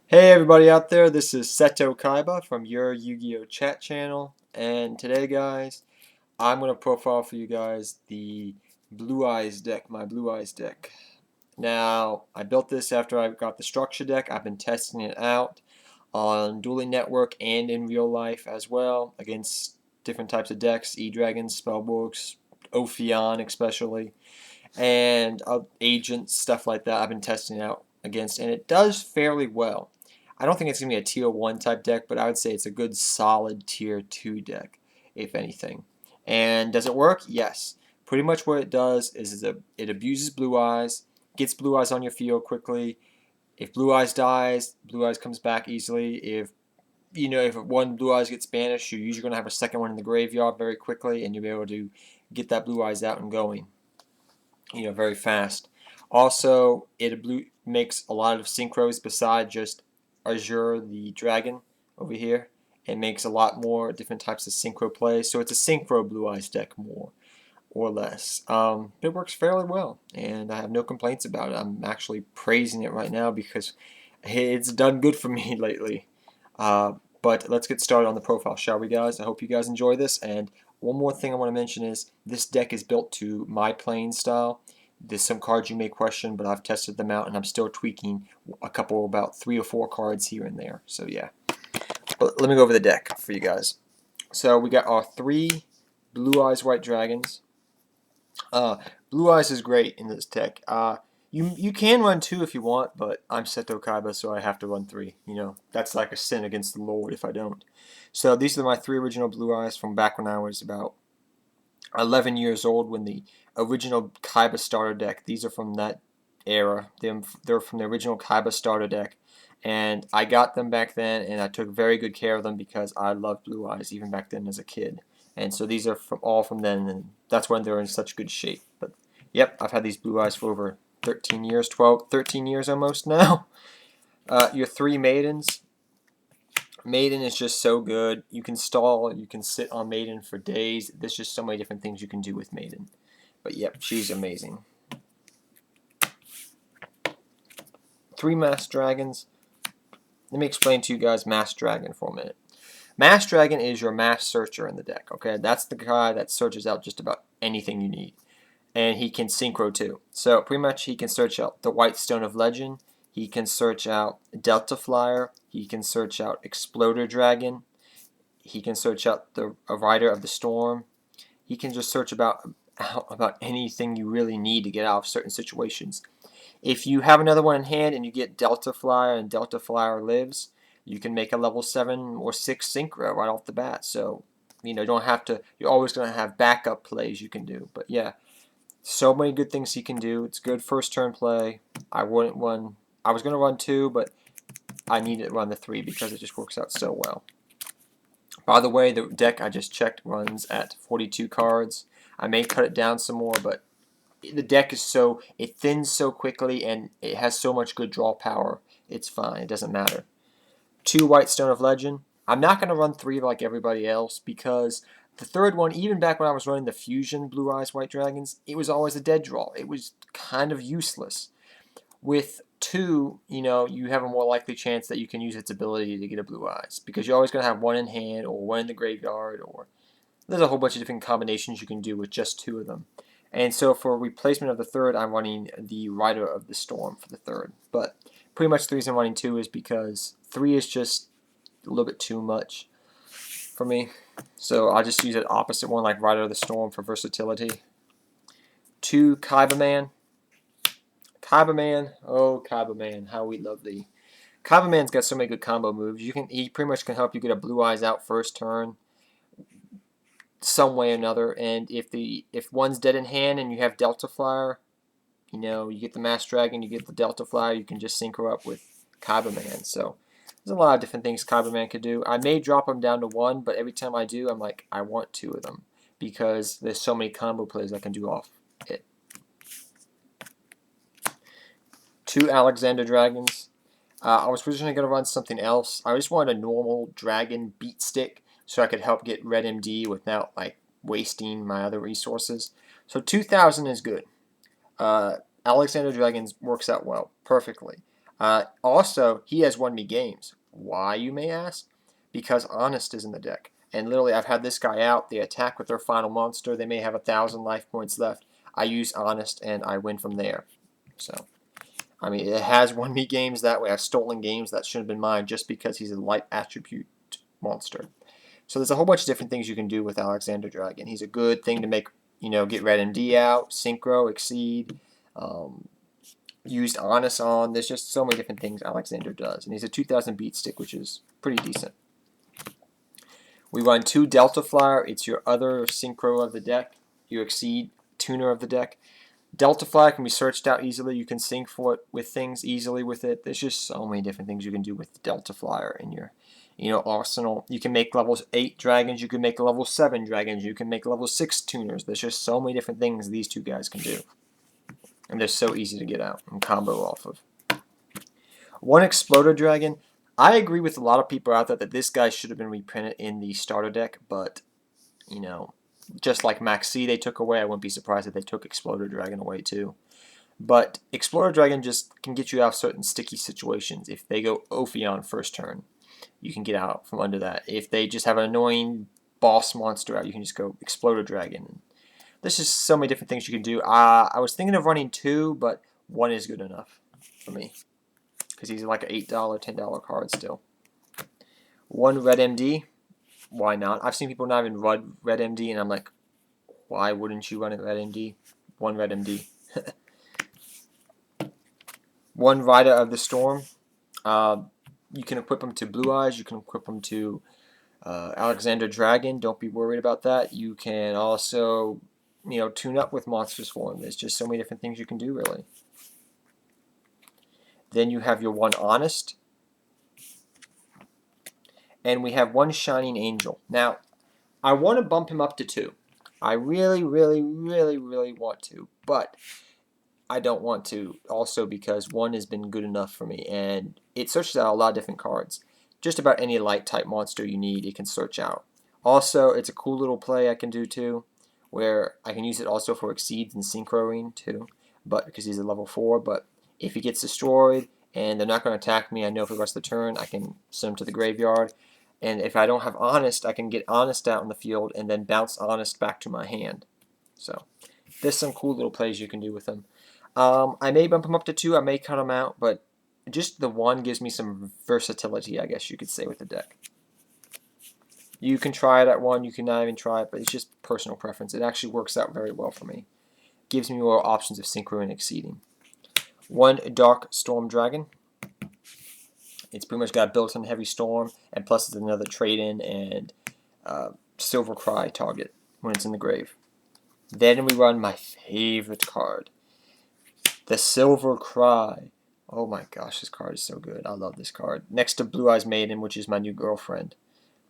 Hey everybody out there, this is Seto Kaiba from your Yu-Gi-Oh! Chat channel, and today guys, I'm going to profile for you guys the Blue Eyes deck, my Blue Eyes deck. Now, I built this after I got the structure deck. I've been testing it out on Dueling Network and in real life as well, against different types of decks, E-Dragons, Spellbooks, Ophion especially, and agents, stuff like that. I've been testing it out against, and it does fairly well. I don't think it's going to be a tier 1 type deck, but I would say it's a good solid tier 2 deck, if anything. And does it work? Yes. Pretty much what it does is it abuses Blue Eyes, gets Blue Eyes on your field quickly. If Blue Eyes dies, Blue Eyes comes back easily. If one Blue Eyes gets banished, you're usually going to have a second one in the graveyard very quickly, and you'll be able to get that Blue Eyes out and going, very fast. Also, it makes a lot of synchros besides just Azure the Dragon over here. It makes a lot more different types of synchro plays, so it's a synchro Blue Eyes deck more or less. It works fairly well, and I have no complaints about it. I'm actually praising it right now because it's done good for me lately. But let's get started on the profile, shall we, guys? I hope you guys enjoy this. And one more thing I want to mention is this deck is built to my playing style. There's some cards you may question, but I've tested them out, and I'm still tweaking a couple, about 3 or 4 cards here and there. So yeah. But let me go over the deck for you guys. So we got our 3 Blue Eyes White Dragons. Blue Eyes is great in this deck. You can run 2 if you want, but I'm Seto Kaiba, so I have to run 3. That's like a sin against the Lord if I don't. So these are my 3 original Blue Eyes from back when I was about 11 years old, when the original Kaiba starter deck. These are from that era. They're from the original Kaiba starter deck, and I got them back then, and I took very good care of them because I loved Blue Eyes even back then as a kid. And so these are all from then, and that's when they're in such good shape. But yep, I've had these Blue Eyes for over 13 years, 13 years almost now. Your 3 Maidens. Maiden is just so good. You can stall, you can sit on Maiden for days. There's just so many different things you can do with Maiden. But yep, she's amazing. 3 Masked Dragons. Let me explain to you guys Masked Dragon for a minute. Masked Dragon is your mass searcher in the deck, okay? That's the guy that searches out just about anything you need. And he can synchro too. So pretty much he can search out the White Stone of Legend. He can search out Delta Flyer. He can search out Exploder Dragon. He can search out a Rider of the Storm. He can just search about anything you really need to get out of certain situations. If you have another one in hand and you get Delta Flyer and Delta Flyer lives, you can make a level 7 or 6 synchro right off the bat. So, don't have to, you're always going to have backup plays you can do. But yeah, so many good things he can do. It's good first turn play. I was going to run 2, but I needed to run the 3 because it just works out so well. By the way, the deck I just checked runs at 42 cards. I may cut it down some more, but the deck is it thins so quickly, and it has so much good draw power. It's fine. It doesn't matter. 2 White Stone of Legend. I'm not going to run 3 like everybody else because the third one, even back when I was running the Fusion Blue Eyes White Dragons, it was always a dead draw. It was kind of useless. With 2, you have a more likely chance that you can use its ability to get a Blue Eyes, because you're always going to have 1 in hand or 1 in the graveyard, or there's a whole bunch of different combinations you can do with just 2 of them. And so for replacement of the 3rd, I'm running the Rider of the Storm for the 3rd. But pretty much the reason I'm running 2 is because 3 is just a little bit too much for me. So I'll just use an opposite one like Rider of the Storm for versatility. 2 Kaiba Man. Kaiba Man, oh Kaiba Man, how we love thee. Kaiba Man's got so many good combo moves. He pretty much can help you get a Blue Eyes out first turn, some way or another. And if one's dead in hand and you have Delta Flyer, you get the Masked Dragon, you get the Delta Flyer, you can just synchro up with Kaiba Man. So there's a lot of different things Kaiba Man could do. I may drop him down to 1, but every time I do, I'm like, I want 2 of them because there's so many combo plays I can do off it. 2 Alexander Dragons. I was originally going to run something else. I just wanted a normal dragon beat stick so I could help get red MD without wasting my other resources. So 2000 is good. Alexander Dragons works out well, perfectly. Also, he has won me games. Why, you may ask? Because Honest is in the deck. And literally, I've had this guy out. They attack with their final monster. They may have 1,000 life points left. I use Honest, and I win from there. So, I mean, it has won me games that way. I've stolen games that should have been mine just because he's a light attribute monster. So there's a whole bunch of different things you can do with Alexander Dragon. He's a good thing to make, get Red MD out, Synchro, Exceed, used Honest on. There's just so many different things Alexander does. And he's a 2000 beat stick, which is pretty decent. We run 2 Delta Flyer. It's your other Synchro of the deck, your Exceed tuner of the deck. Delta Flyer can be searched out easily. You can sync for it with things easily with it. There's just so many different things you can do with Delta Flyer in your arsenal. You can make level 8 dragons. You can make level 7 dragons. You can make level 6 tuners. There's just so many different things these two guys can do. And they're so easy to get out and combo off of. 1 Exploder Dragon. I agree with a lot of people out there that this guy should have been reprinted in the starter deck, but, just like Max C they took away, I wouldn't be surprised if they took Exploder Dragon away too. But Exploder Dragon just can get you out of certain sticky situations. If they go Ophion first turn, you can get out from under that. If they just have an annoying boss monster out, you can just go Exploder Dragon. There's just so many different things you can do. I was thinking of running 2, but 1 is good enough for me. Because he's like an $8, $10 card still. 1 Red MD. Why not? I've seen people not even run Red MD, and I'm like, why wouldn't you run a Red MD? 1 Red MD. 1 Rider of the Storm. You can equip them to Blue Eyes. You can equip them to Alexander Dragon. Don't be worried about that. You can also, tune up with monsters for them. There's just so many different things you can do, really. Then you have your 1 Honest. And we have 1 Shining Angel. Now, I want to bump him up to 2. I really, really, really, really want to. But I don't want to also because 1 has been good enough for me. And it searches out a lot of different cards. Just about any light type monster you need, it can search out. Also, it's a cool little play I can do too, where I can use it also for Exceeds and Synchroing too, but because he's a level 4. But if he gets destroyed and they're not going to attack me, I know for the rest of the turn I can send him to the graveyard. And if I don't have Honest, I can get Honest out in the field and then bounce Honest back to my hand. So there's some cool little plays you can do with him. I may bump him up to 2, I may cut him out, but just the 1 gives me some versatility, I guess you could say, with the deck. You can try it at 1, you can not even try it, but it's just personal preference. It actually works out very well for me. Gives me more options of Synchro and Exceeding. 1 Dark Storm Dragon. It's pretty much got built-in Heavy Storm, and plus it's another trade-in and Silver Cry target when it's in the grave. Then we run my favorite card, the Silver Cry. Oh my gosh, this card is so good. I love this card. Next to Blue Eyes Maiden, which is my new girlfriend.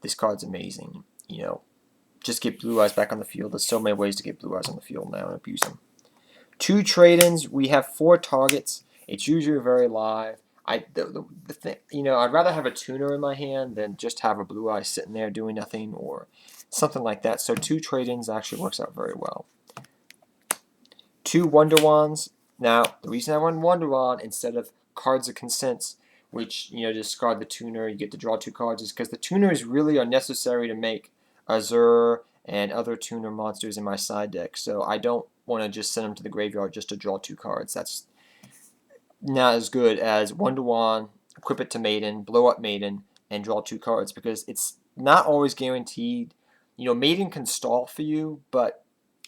This card's amazing. Just get Blue Eyes back on the field. There's so many ways to get Blue Eyes on the field now and abuse them. 2 trade-ins. We have 4 targets. It's usually very live. The thing, I'd rather have a tuner in my hand than just have a Blue Eye sitting there doing nothing or something like that. So 2 trade-ins actually works out very well. 2 Wonder Wands. Now, the reason I run Wonder Wand instead of Cards of Consents, which, discard the tuner, you get to draw 2 cards, is because the tuners really are necessary to make Azure and other tuner monsters in my side deck. So I don't want to just send them to the graveyard just to draw 2 cards. That's not as good as Wonder Wand, equip it to Maiden, blow up Maiden, and draw 2 cards, because it's not always guaranteed. Maiden can stall for you, but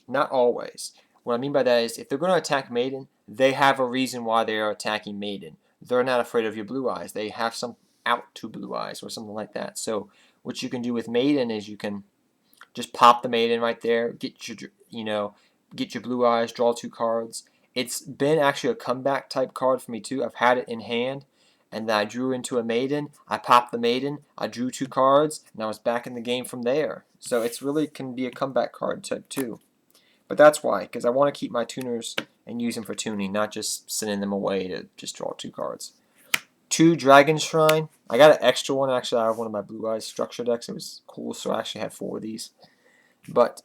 not always. What I mean by that is if they're going to attack Maiden, they have a reason why they are attacking Maiden. They're not afraid of your Blue Eyes. They have some out to Blue Eyes or something like that. So what you can do with Maiden is you can just pop the Maiden right there, get your Blue Eyes, draw 2 cards. It's been actually a comeback type card for me too. I've had it in hand, and then I drew into a Maiden. I popped the Maiden. I drew 2 cards, and I was back in the game from there. So it's really can be a comeback card type too. But that's why, because I want to keep my tuners and use them for tuning, not just sending them away to just draw 2 cards. 2 Dragon Shrine. I got an extra one actually out of one of my Blue Eyes structure decks. It was cool, so I actually had 4 of these. But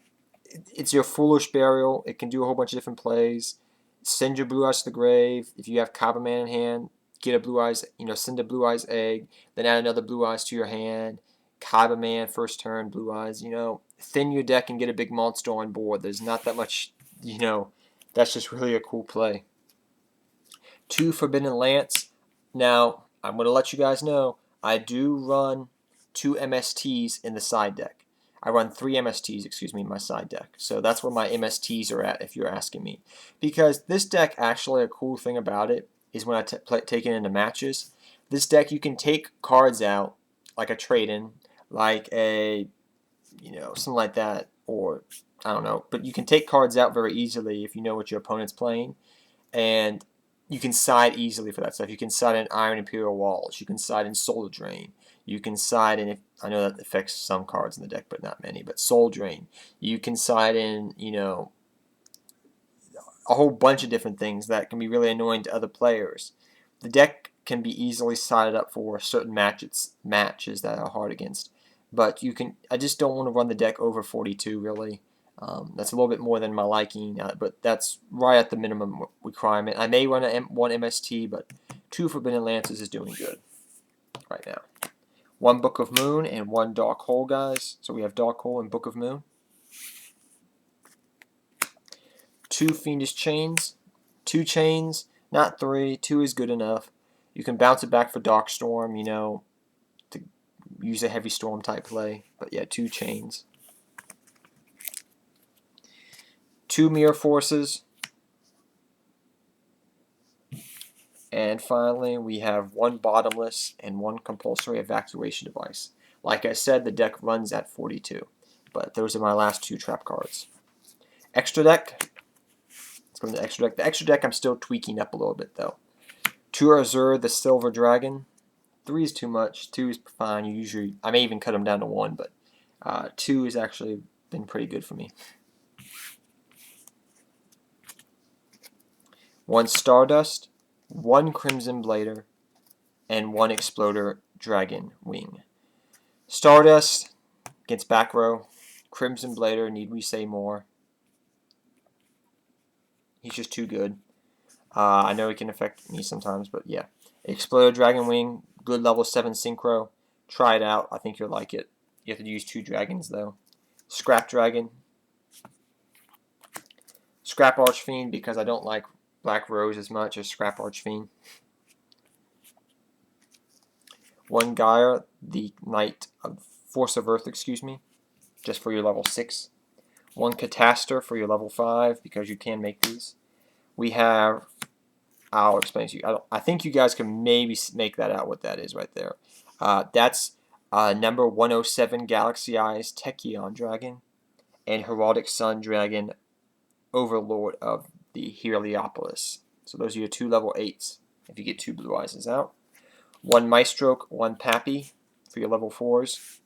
it's your Foolish Burial. It can do a whole bunch of different plays. Send your Blue Eyes to the grave. If you have Kaiba Man in hand, get a Blue Eyes, send a Blue Eyes egg, then add another Blue Eyes to your hand. Kaiba man, first turn, Blue Eyes, thin your deck and get a big monster on board. There's not that much, that's just really a cool play. 2 Forbidden Lance. Now, I'm going to let you guys know, I do run 2 MSTs in the side deck. I run 3 MSTs, excuse me, in my side deck. So that's where my MSTs are at, if you're asking me. Because this deck, actually, a cool thing about it is when I take it into matches, this deck you can take cards out, like a trade-in, like a, something like that, or I don't know. But you can take cards out very easily if you know what your opponent's playing. And you can side easily for that stuff. You can side in Iron Imperial Walls. You can side in Soul Drain. You can side in, I know that affects some cards in the deck, but not many, but Soul Drain. You can side in, a whole bunch of different things that can be really annoying to other players. The deck can be easily sided up for certain matches that are hard against. But I just don't want to run the deck over 42, really. That's a little bit more than my liking, but that's right at the minimum requirement. I may run one MST, but 2 Forbidden Lances is doing good right now. 1 Book of Moon and 1 Dark Hole, guys. So we have Dark Hole and Book of Moon. 2 Fiendish Chains. 2 chains, not 3. 2 is good enough. You can bounce it back for Dark Storm, to use a heavy storm type play. But yeah, 2 chains. 2 Mirror Forces. And finally, we have 1 Bottomless and 1 Compulsory Evacuation Device. Like I said, the deck runs at 42. But those are my last 2 trap cards. Extra deck. Let's go to the extra deck. The extra deck I'm still tweaking up a little bit, though. 2 Azure, the Silver Dragon. 3 is too much. 2 is fine. I may even cut them down to 1, but 2 has actually been pretty good for me. 1 Stardust, 1 Crimson Blader, and 1 Exploder Dragon Wing. Stardust against back row. Crimson Blader, need we say more? He's just too good. I know he can affect me sometimes, but yeah. Exploder Dragon Wing, good level 7 synchro. Try it out. I think you'll like it. You have to use 2 dragons, though. Scrap Dragon. Scrap Archfiend, because I don't like Black Rose as much as Scrap Archfiend. 1 Gaia, the Knight of Force of Earth, excuse me, just for your level 6. 1 Catastor for your level 5, because you can make these. We have, I'll explain to you. I think you guys can maybe make that out what that is right there. That's number 107 Galaxy Eyes Tachyon Dragon and Heraldic Sun Dragon Overlord of the Heliopolis. So those are your 2 level 8s if you get 2 Blue Eyes out. 1 Maestro, 1 Pappy for your level 4s.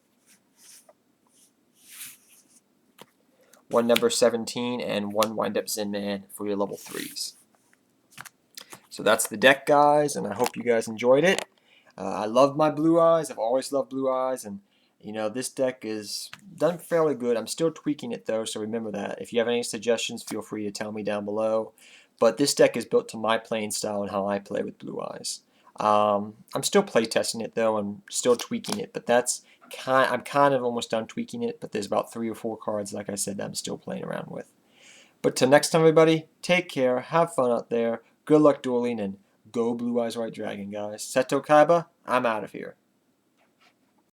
1 number 17 and 1 Wind Up Zen Man for your level 3s. So that's the deck, guys, and I hope you guys enjoyed it. I love my Blue Eyes. I've always loved Blue Eyes, and this deck is done fairly good. I'm still tweaking it, though, so remember that. If you have any suggestions, feel free to tell me down below. But this deck is built to my playing style and how I play with Blue Eyes. I'm still playtesting it, though, and still tweaking it, but I'm kind of almost done tweaking it, but there's about 3 or 4 cards, like I said, that I'm still playing around with. But till next time, everybody, take care, have fun out there, good luck dueling, and go Blue Eyes White Dragon, guys. Seto Kaiba, I'm out of here.